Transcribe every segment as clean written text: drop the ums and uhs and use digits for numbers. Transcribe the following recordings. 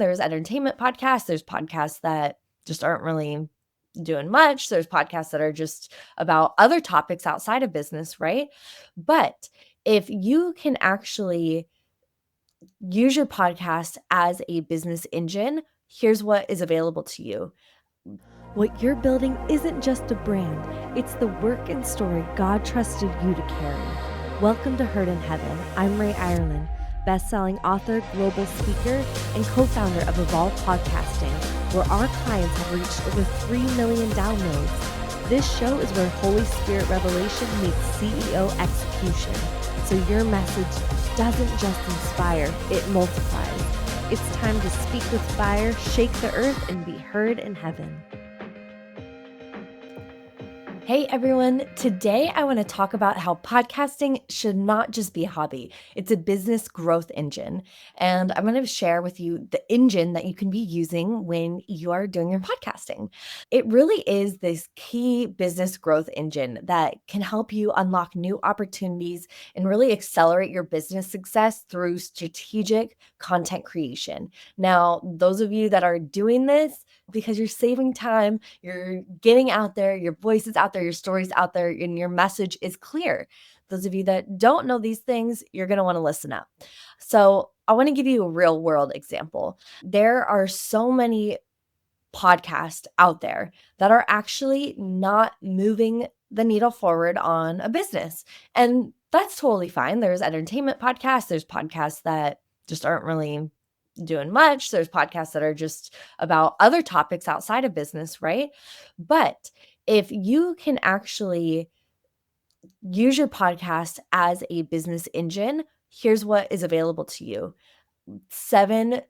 There's entertainment podcasts, there's podcasts that just aren't really doing much, there's podcasts that are just about other topics outside of business, right? But if you can actually use your podcast as a business engine, here's what is available to you. What you're building isn't just a brand, it's the work and story God trusted you to carry. Welcome to Heard in Heaven. I'm Ray Ireland, best-selling author, global speaker, and co-founder of Evolve Podcasting, where our clients have reached over 3 million downloads. This show is where Holy Spirit revelation meets CEO execution, so your message doesn't just inspire, it multiplies. It's time to speak with fire, shake the earth, and be heard in heaven. Hey everyone, today I want to talk about how podcasting should not just be a hobby. It's a business growth engine. And I'm going to share with you the engine that you can be using when you are doing your podcasting. It really is this key business growth engine that can help you unlock new opportunities and really accelerate your business success through strategic content creation. Now, those of you that are doing this, because you're saving time, you're getting out there, your voice is out there, your story's out there, and your message is clear. Those of you that don't know these things, you're going to want to listen up. So, I want to give you a real world example. There are so many podcasts out there that are actually not moving the needle forward on a business. And that's totally fine. There's entertainment podcasts, there's podcasts that just aren't really doing much. There's podcasts that are just about other topics outside of business, right? But if you can actually use your podcast as a business engine, here's what is available to you. 7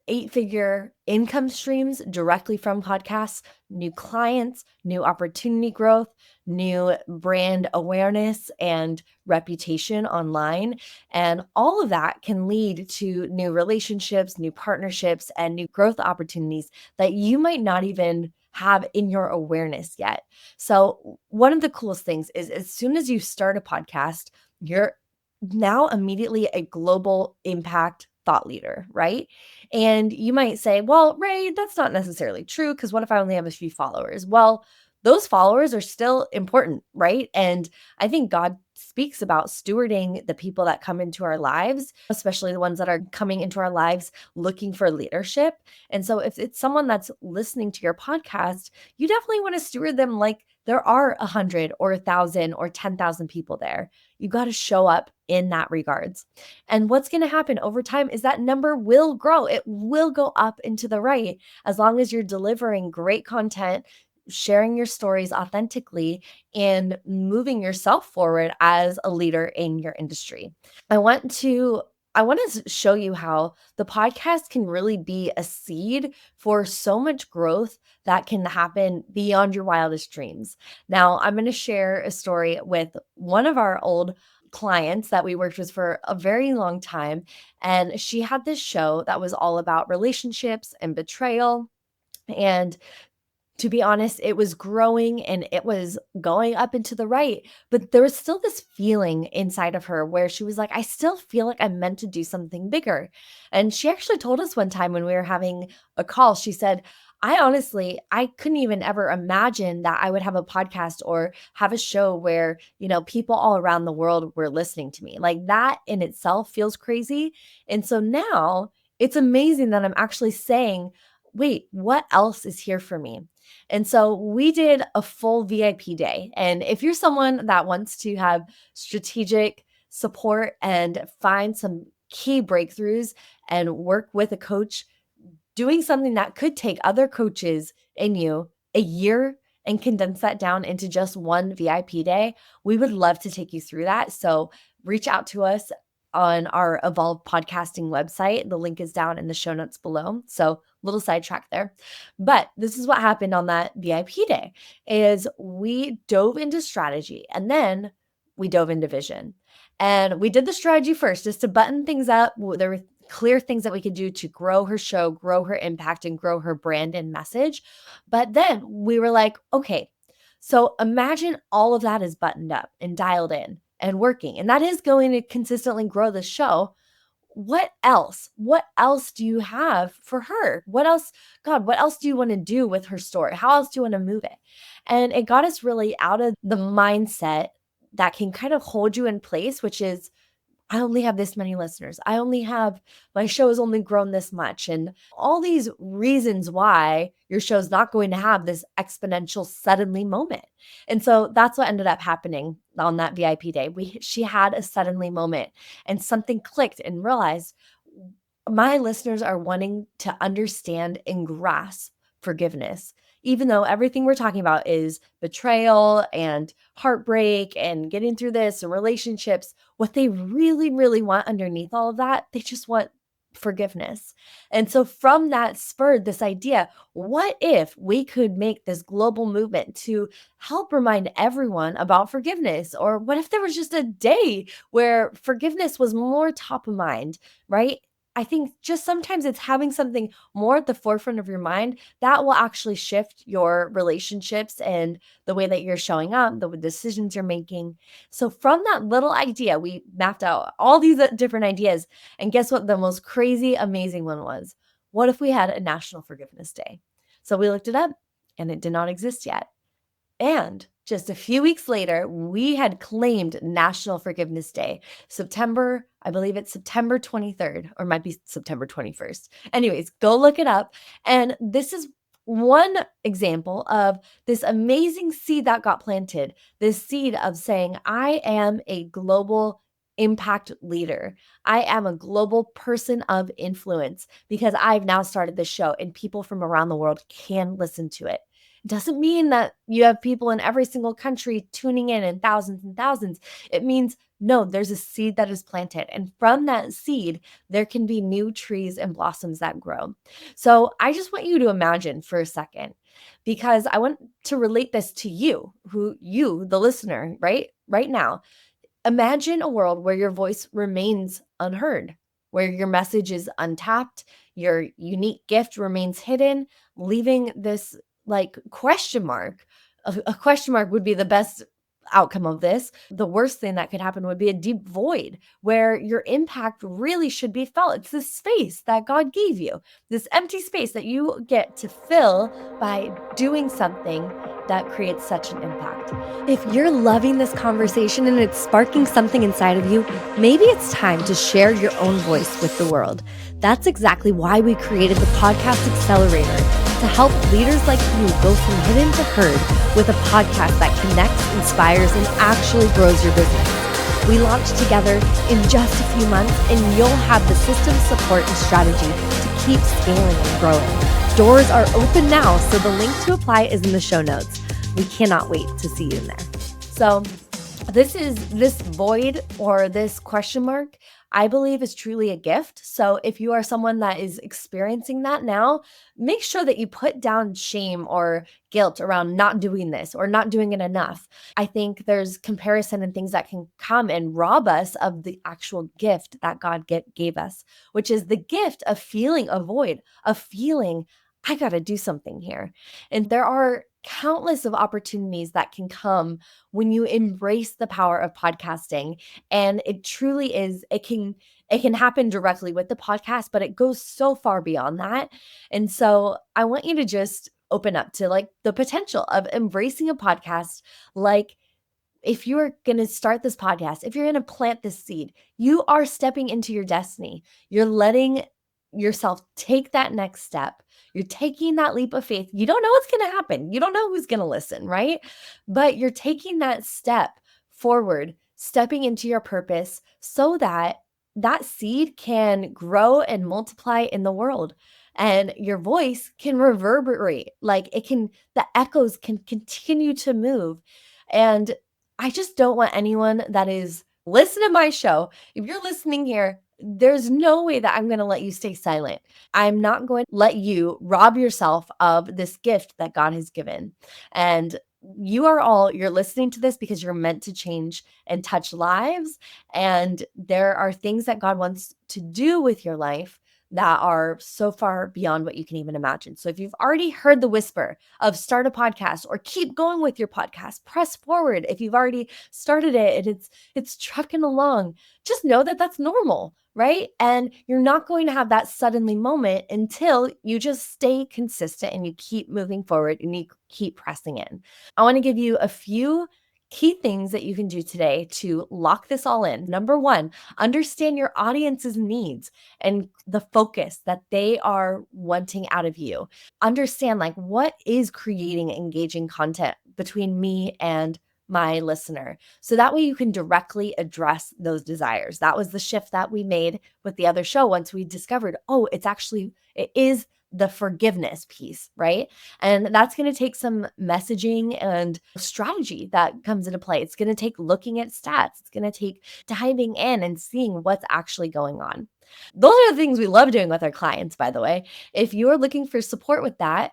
8-figure income streams directly from podcasts, new clients, new opportunity growth, new brand awareness and reputation online. And all of that can lead to new relationships, new partnerships, and new growth opportunities that you might not even have in your awareness yet. So, one of the coolest things is as soon as you start a podcast, you're now immediately a global impact thought leader, right? And you might say, well, Ray, that's not necessarily true because what if I only have a few followers? Well, those followers are still important, right? And I think God speaks about stewarding the people that come into our lives, especially the ones that are coming into our lives looking for leadership. And so if it's someone that's listening to your podcast, you definitely want to steward them like there are 100 or 1,000 or 10,000 people there. You got to show up in that regards. And what's going to happen over time is that number will grow. It will go up into the right as long as you're delivering great content, sharing your stories authentically, and moving yourself forward as a leader in your industry. I want to show you how the podcast can really be a seed for so much growth that can happen beyond your wildest dreams. Now, I'm going to share a story with one of our old clients that we worked with for a very long time. And she had this show that was all about relationships and betrayal. And to be honest, it was growing and it was going up into the right, but there was still this feeling inside of her where she was like, I still feel like I'm meant to do something bigger. And she actually told us one time when we were having a call, she said, I couldn't even ever imagine that I would have a podcast or have a show where, people all around the world were listening to me. Like that in itself feels crazy. And so now it's amazing that I'm actually saying, wait, what else is here for me? And so we did a full VIP day. And if you're someone that wants to have strategic support and find some key breakthroughs and work with a coach, doing something that could take other coaches and you a year and condense that down into just one VIP day, we would love to take you through that. So reach out to us on our Evolve Podcasting website. The link is down in the show notes below. So little sidetrack there. But this is what happened on that VIP day is we dove into strategy and then we dove into vision. And we did the strategy first just to button things up. There were clear things that we could do to grow her show, grow her impact, and grow her brand and message. But then we were like, okay, so imagine all of that is buttoned up and dialed in and working. And that is going to consistently grow the show. what else? What else do you have for her? What else, God, what else do you want to do with her story? How else do you want to move it? And it got us really out of the mindset that can kind of hold you in place, which is, I only have this many listeners. I only have, my show has only grown this much. And all these reasons why your show's not going to have this exponential suddenly moment. And so that's what ended up happening on that VIP day. She had a suddenly moment and something clicked and realized my listeners are wanting to understand and grasp forgiveness. Even though everything we're talking about is betrayal and heartbreak and getting through this and relationships, what they really, really want underneath all of that, they just want forgiveness. And so from that spurred this idea, what if we could make this global movement to help remind everyone about forgiveness? Or what if there was just a day where forgiveness was more top of mind, right? I think just sometimes it's having something more at the forefront of your mind that will actually shift your relationships and the way that you're showing up, the decisions you're making. So, from that little idea, we mapped out all these different ideas. And guess what? The most crazy, amazing one was, what if we had a National Forgiveness Day? So, we looked it up and it did not exist yet. And just a few weeks later, we had claimed National Forgiveness Day, September, I believe it's September 23rd, or might be September 21st. Anyways, go look it up. And this is one example of this amazing seed that got planted, this seed of saying, I am a global impact leader. I am a global person of influence because I've now started this show and people from around the world can listen to it. Doesn't mean that you have people in every single country tuning in and thousands and thousands. It means no, there's a seed that is planted. And from that seed, there can be new trees and blossoms that grow. So I just want you to imagine for a second, because I want to relate this to you, the listener, right? Right now. Imagine a world where your voice remains unheard, where your message is untapped, your unique gift remains hidden, leaving this like question mark. A question mark would be the best outcome of this. The worst thing that could happen would be a deep void where your impact really should be felt. It's this space that God gave you, this empty space that you get to fill by doing something that creates such an impact. If you're loving this conversation and it's sparking something inside of you, maybe it's time to share your own voice with the world. That's exactly why we created the Podcast Accelerator, to help leaders like you go from hidden to heard with a podcast that connects, inspires, and actually grows your business. We launched together in just a few months, and you'll have the system, support, and strategy to keep scaling and growing. Doors are open now, so the link to apply is in the show notes. We cannot wait to see you in there. So this void or this question mark, I believe is truly a gift. So if you are someone that is experiencing that now, make sure that you put down shame or guilt around not doing this or not doing it enough. I think there's comparison and things that can come and rob us of the actual gift that God gave us, which is the gift of feeling a void, of feeling, I got to do something here. And there are countless of opportunities that can come when you embrace the power of podcasting. And it truly is, it can happen directly with the podcast, but it goes so far beyond that. And so I want you to just open up to like the potential of embracing a podcast. Like, if you're going to start this podcast, if you're going to plant this seed, you are stepping into your destiny. You're letting yourself take that next step. You're taking that leap of faith. You don't know what's going to happen. You don't know who's going to listen, right? But you're taking that step forward, stepping into your purpose so that that seed can grow and multiply in the world. And your voice can reverberate, like the echoes can continue to move. And I just don't want anyone that is listen to my show. If you're listening here, there's no way that I'm going to let you stay silent. I'm not going to let you rob yourself of this gift that God has given. And you're listening to this because you're meant to change and touch lives. And there are things that God wants to do with your life that are so far beyond what you can even imagine. So if you've already heard the whisper of start a podcast or keep going with your podcast, press forward. If you've already started it and it's trucking along, just know that that's normal, right? And you're not going to have that suddenly moment until you just stay consistent and you keep moving forward and you keep pressing in. I want to give you a few key things that you can do today to lock this all in. Number one, understand your audience's needs and the focus that they are wanting out of you. Understand like what is creating engaging content between me and my listener. So that way you can directly address those desires. That was the shift that we made with the other show once we discovered, oh, it is the forgiveness piece, right? And that's going to take some messaging and strategy that comes into play. It's going to take looking at stats. It's going to take diving in and seeing what's actually going on. Those are the things we love doing with our clients, by the way. If you're looking for support with that,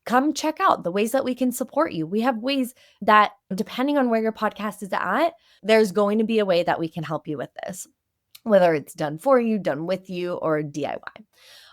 come check out the ways that we can support you. We have ways that, depending on where your podcast is at, there's going to be a way that we can help you with this, whether it's done for you, done with you, or DIY.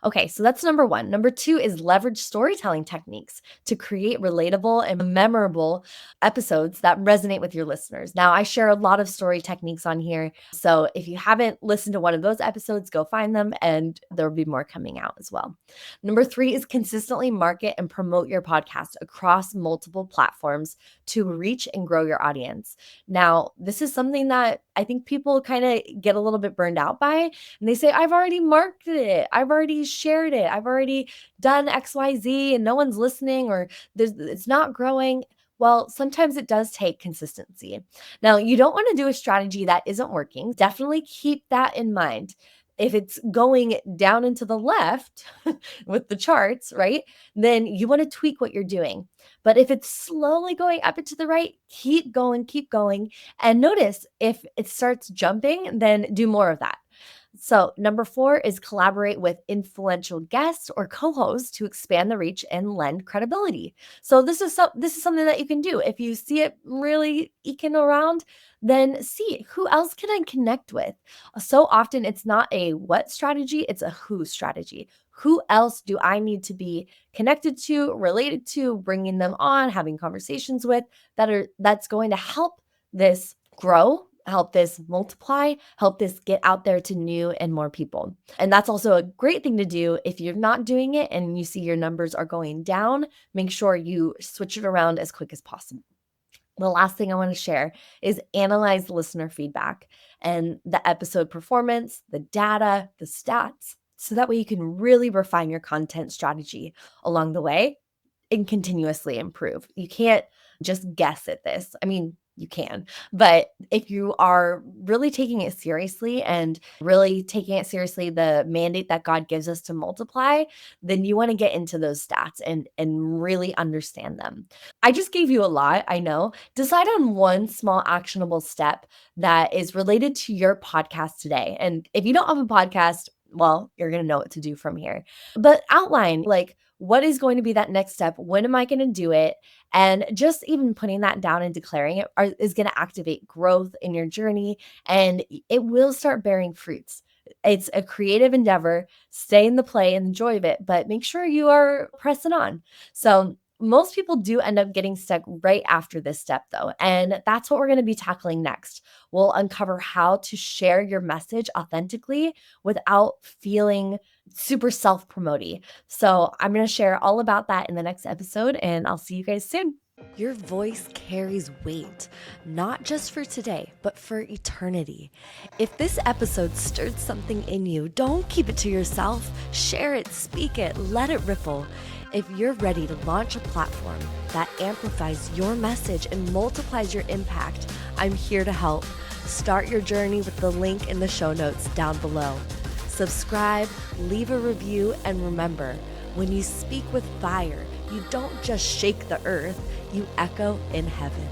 Okay, so that's number one. Number two is leverage storytelling techniques to create relatable and memorable episodes that resonate with your listeners. Now, I share a lot of story techniques on here. So if you haven't listened to one of those episodes, go find them and there will be more coming out as well. Number three is consistently market and promote your podcast across multiple platforms to reach and grow your audience. Now, this is something that I think people kind of get a little bit burned out by. And they say, I've already marketed it. I've already shared it. I've already done XYZ and no one's listening or it's not growing. Well, sometimes it does take consistency. Now, you don't want to do a strategy that isn't working. Definitely keep that in mind. If it's going down and to the left with the charts, right, then you want to tweak what you're doing. But if it's slowly going up and to the right, keep going. And notice if it starts jumping, then do more of that. So number four is collaborate with influential guests or co-hosts to expand the reach and lend credibility. So this is something that you can do. If you see it really eking around, then see who else can I connect with. So often it's not a what strategy, it's a who strategy. Who else do I need to be connected to, related to, bringing them on, having conversations with that's going to help this grow, help this multiply, help this get out there to new and more people. And that's also a great thing to do if you're not doing it and you see your numbers are going down. Make sure you switch it around as quick as possible. The last thing I want to share is analyze listener feedback and the episode performance, the data, the stats, so that way you can really refine your content strategy along the way and continuously improve. You can't just guess at this. I mean, you can, but if you are really taking it seriously and really taking it seriously, the mandate that God gives us to multiply, then you want to get into those stats and really understand them. I just gave you a lot, I know. Decide on one small actionable step that is related to your podcast today. And if you don't have a podcast, well, you're going to know what to do from here. But outline like what is going to be that next step? When am I going to do it? And just even putting that down and declaring it is going to activate growth in your journey and it will start bearing fruits. It's a creative endeavor. Stay in the play and the joy of it, but make sure you are pressing on. So most people do end up getting stuck right after this step though. And that's what we're going to be tackling next. We'll uncover how to share your message authentically without feeling super self-promoting. So I'm going to share all about that in the next episode and I'll see you guys soon. Your voice carries weight, not just for today, but for eternity. If this episode stirred something in you, don't keep it to yourself. Share it, speak it, let it ripple. If you're ready to launch a platform that amplifies your message and multiplies your impact, I'm here to help. Start your journey with the link in the show notes down below. Subscribe, leave a review, and remember, when you speak with fire, you don't just shake the earth, you echo in heaven.